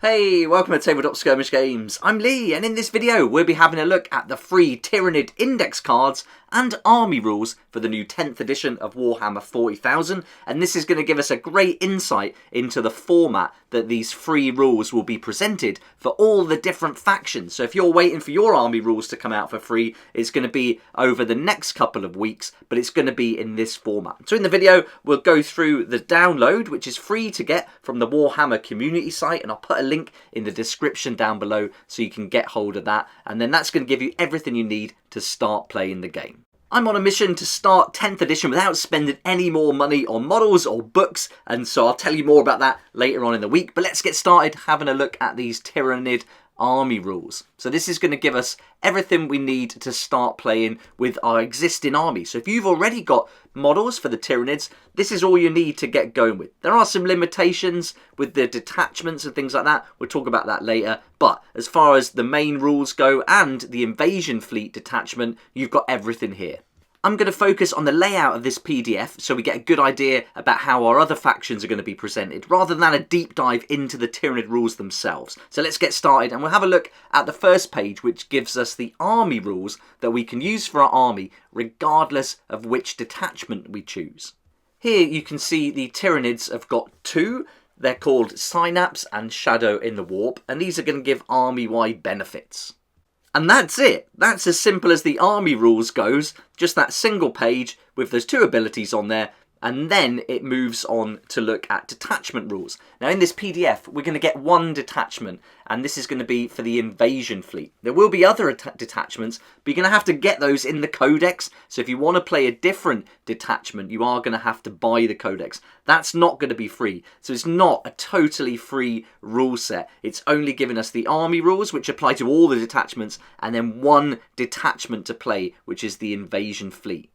Hey, welcome to Tabletop Skirmish Games. I'm Lee, and in this video we'll be having a look at the free Tyranid index cards and army rules for the new 10th edition of Warhammer 40,000, and this is going to give us a great insight into the format that these free rules will be presented for all the different factions. So if you're waiting for your army rules to come out for free, it's going to be over the next couple of weeks, but it's going to be in this format. So in the video we'll go through the download, which is free to get from the Warhammer community site, and I'll put a link in the description down below so you can get hold of that, and then that's going to give you everything you need to start playing the game. I'm on a mission to start 10th edition without spending any more money on models or books, and so I'll tell you more about that later on in the week. But let's get started having a look at these Tyranid army rules. So this is going to give us everything we need to start playing with our existing army. So if you've already got models for the Tyranids, this is all you need to get going with. There are some limitations with the detachments and things like that. We'll talk about that later. But as far as the main rules go and the invasion fleet detachment, you've got everything here. I'm going to focus on the layout of this PDF so we get a good idea about how our other factions are going to be presented, rather than a deep dive into the Tyranid rules themselves. So let's get started, and we'll have a look at the first page, which gives us the army rules that we can use for our army regardless of which detachment we choose. Here you can see the Tyranids have got two. They're called Synapse and Shadow in the Warp, and these are going to give army-wide benefits. And that's it. That's as simple as the army rules goes. Just that single page with those two abilities on there. And then it moves on to look at detachment rules. Now in this PDF, we're going to get one detachment, and this is going to be for the invasion fleet. There will be other detachments, but you're going to have to get those in the codex. So if you want to play a different detachment, you are going to have to buy the codex. That's not going to be free. So it's not a totally free rule set. It's only giving us the army rules, which apply to all the detachments, and then one detachment to play, which is the invasion fleet.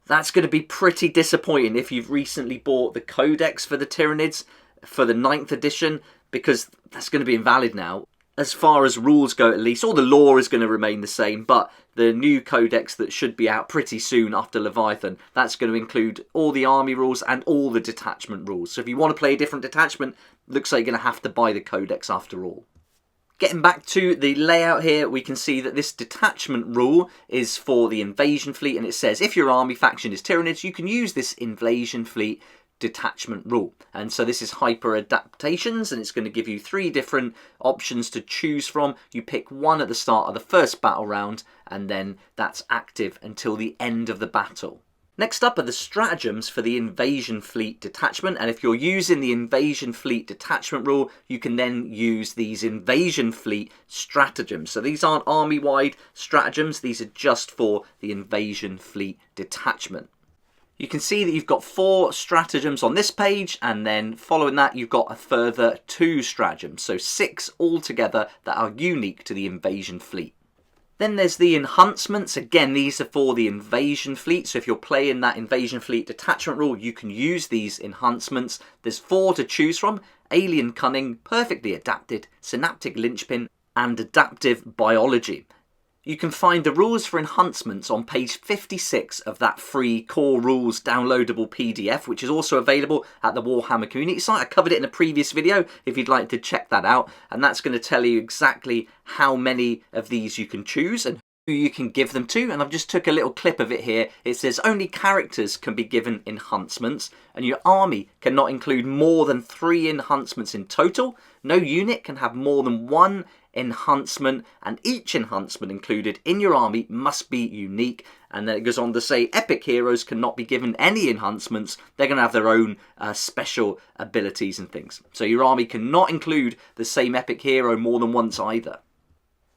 That's going to be pretty disappointing if you've recently bought the codex for the Tyranids for the 9th edition, because that's going to be invalid now. As far as rules go, at least, all the lore is going to remain the same, but the new codex that should be out pretty soon after Leviathan, that's going to include all the army rules and all the detachment rules. So if you want to play a different detachment, looks like you're going to have to buy the codex after all. Getting back to the layout here, we can see that this detachment rule is for the invasion fleet, and it says if your army faction is Tyranids, you can use this invasion fleet detachment rule. And so this is hyper adaptations, and it's going to give you 3 different options to choose from. You pick one at the start of the first battle round, and then that's active until the end of the battle. Next up are the stratagems for the invasion fleet detachment, and if you're using the invasion fleet detachment rule, you can then use these invasion fleet stratagems. So these aren't army-wide stratagems, these are just for the invasion fleet detachment. You can see that you've got 4 stratagems on this page, and then following that you've got a further 2 stratagems, so 6 altogether that are unique to the invasion fleet. Then there's the enhancements. Again, these are for the invasion fleet. So if you're playing that invasion fleet detachment rule, you can use these enhancements. There's 4 to choose from: alien cunning, perfectly adapted, synaptic linchpin, and adaptive biology. You can find the rules for enhancements on page 56 of that free core rules downloadable PDF, which is also available at the Warhammer community site. I covered it in a previous video if you'd like to check that out, and that's going to tell you exactly how many of these you can choose and who you can give them to. And I've just took a little clip of it here. It says only characters can be given enhancements, and your army cannot include more than 3 enhancements in total. No unit can have more than 1 enhancement, and each enhancement included in your army must be unique. And then it goes on to say epic heroes cannot be given any enhancements. They're going to have their own special abilities and things. So your army cannot include the same epic hero more than once either.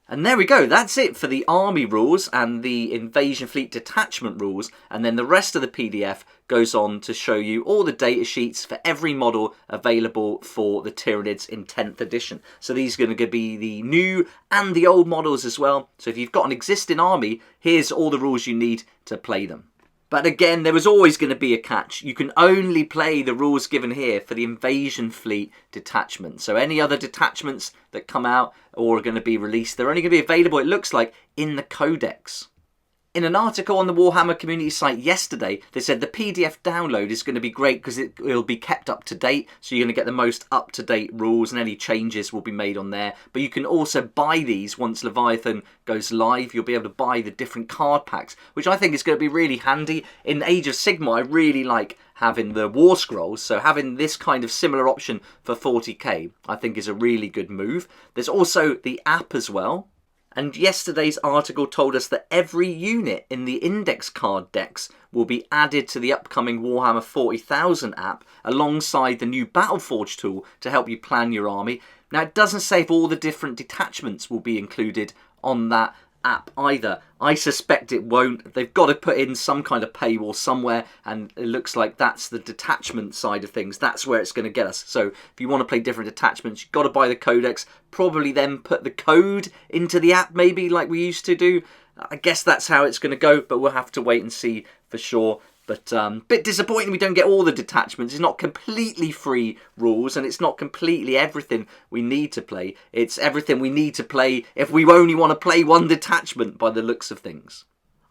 And there we go, that's it for the army rules and the invasion fleet detachment rules, and then the rest of the PDF goes on to show you all the data sheets for every model available for the Tyranids in 10th edition. So these are going to be the new and the old models as well. So if you've got an existing army, here's all the rules you need to play them. But again, there was always going to be a catch. You can only play the rules given here for the invasion fleet detachment. So any other detachments that come out or are going to be released, they're only going to be available, it looks like, in the codex. In an article on the Warhammer community site yesterday, they said the PDF download is going to be great because it will be kept up to date. So you're going to get the most up-to-date rules and any changes will be made on there. But you can also buy these once Leviathan goes live. You'll be able to buy the different card packs, which I think is going to be really handy. In Age of Sigmar, I really like having the War Scrolls, so having this kind of similar option for 40k I think is a really good move. There's also the app as well. And yesterday's article told us that every unit in the index card decks will be added to the upcoming Warhammer 40,000 app alongside the new Battleforge tool to help you plan your army. Now, it doesn't say if all the different detachments will be included on that app either. I suspect it won't. They've got to put in some kind of paywall somewhere, and it looks like that's the detachment side of things. That's where it's going to get us. So if you want to play different detachments, you've got to buy the codex, probably then put the code into the app maybe like we used to do. I guess that's how it's going to go, but we'll have to wait and see for sure. But bit disappointing we don't get all the detachments. It's not completely free rules, and it's not completely everything we need to play. It's everything we need to play if we only want to play one detachment by the looks of things.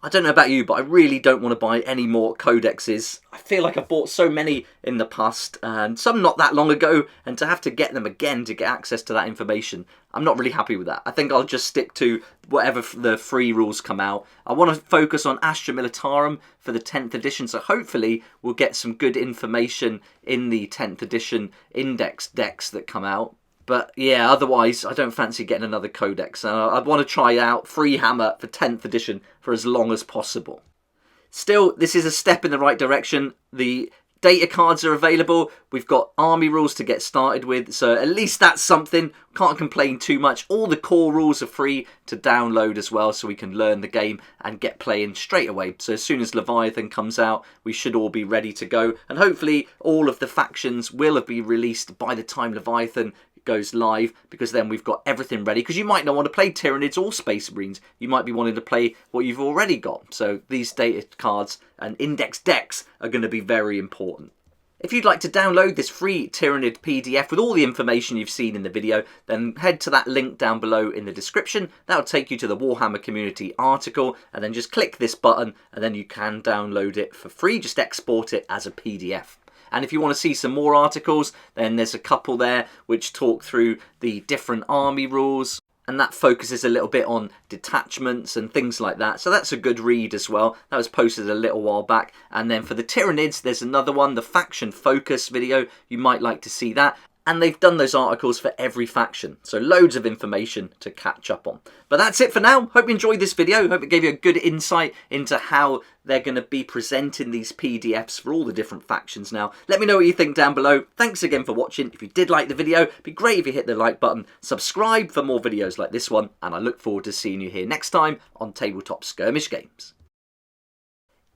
I don't know about you, but I really don't want to buy any more codexes. I feel like I bought so many in the past, and some not that long ago, and to have to get them again to get access to that information, I'm not really happy with that. I think I'll just stick to whatever the free rules come out. I want to focus on Astra Militarum for the 10th edition, so hopefully we'll get some good information in the 10th edition index decks that come out. But yeah, otherwise, I don't fancy getting another codex. I'd want to try out Freehammer for 10th edition for as long as possible. Still, this is a step in the right direction. The data cards are available. We've got army rules to get started with, so at least that's something. Can't complain too much. All the core rules are free to download as well, so we can learn the game and get playing straight away. So as soon as Leviathan comes out, we should all be ready to go. And hopefully all of the factions will have been released by the time Leviathan goes live, because then we've got everything ready. Because you might not want to play Tyranids or Space Marines. You might be wanting to play what you've already got. So these data cards and index decks are going to be very important. If you'd like to download this free Tyranid PDF with all the information you've seen in the video, then head to that link down below in the description. That'll take you to the Warhammer community article, and then just click this button and then you can download it for free. Just export it as a PDF. And if you want to see some more articles, then there's a couple there which talk through the different army rules, and that focuses a little bit on detachments and things like that. So that's a good read as well. That was posted a little while back. And then for the Tyranids, there's another one, the faction focus video. You might like to see that. And they've done those articles for every faction. So loads of information to catch up on. But that's it for now. Hope you enjoyed this video. Hope it gave you a good insight into how they're going to be presenting these PDFs for all the different factions now. Let me know what you think down below. Thanks again for watching. If you did like the video, it'd be great if you hit the like button. Subscribe for more videos like this one. And I look forward to seeing you here next time on Tabletop Skirmish Games.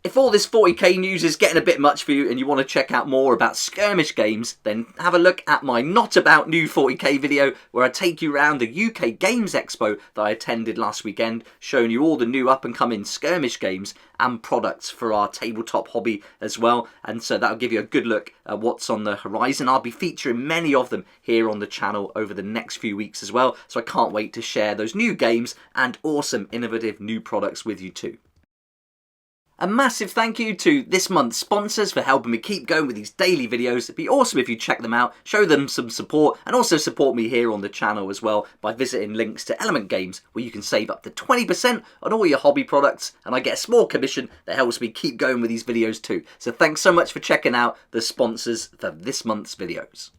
If all this 40k news is getting a bit much for you and you want to check out more about skirmish games, then have a look at my Not About New 40k video where I take you around the UK Games Expo that I attended last weekend, showing you all the new up-and-coming skirmish games and products for our tabletop hobby as well. And so that'll give you a good look at what's on the horizon. I'll be featuring many of them here on the channel over the next few weeks as well, so I can't wait to share those new games and awesome innovative new products with you too. A massive thank you to this month's sponsors for helping me keep going with these daily videos. It'd be awesome if you check them out, show them some support, and also support me here on the channel as well by visiting links to Element Games, where you can save up to 20% on all your hobby products, and I get a small commission that helps me keep going with these videos too. So thanks so much for checking out the sponsors for this month's videos.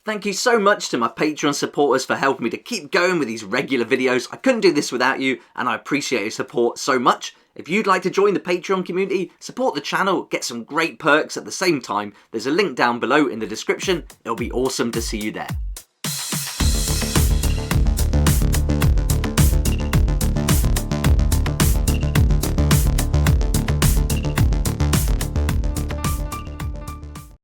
Thank you so much to my Patreon supporters for helping me to keep going with these regular videos. I couldn't do this without you, and I appreciate your support so much. If you'd like to join the Patreon community, support the channel, get some great perks at the same time, there's a link down below in the description. It'll be awesome to see you there.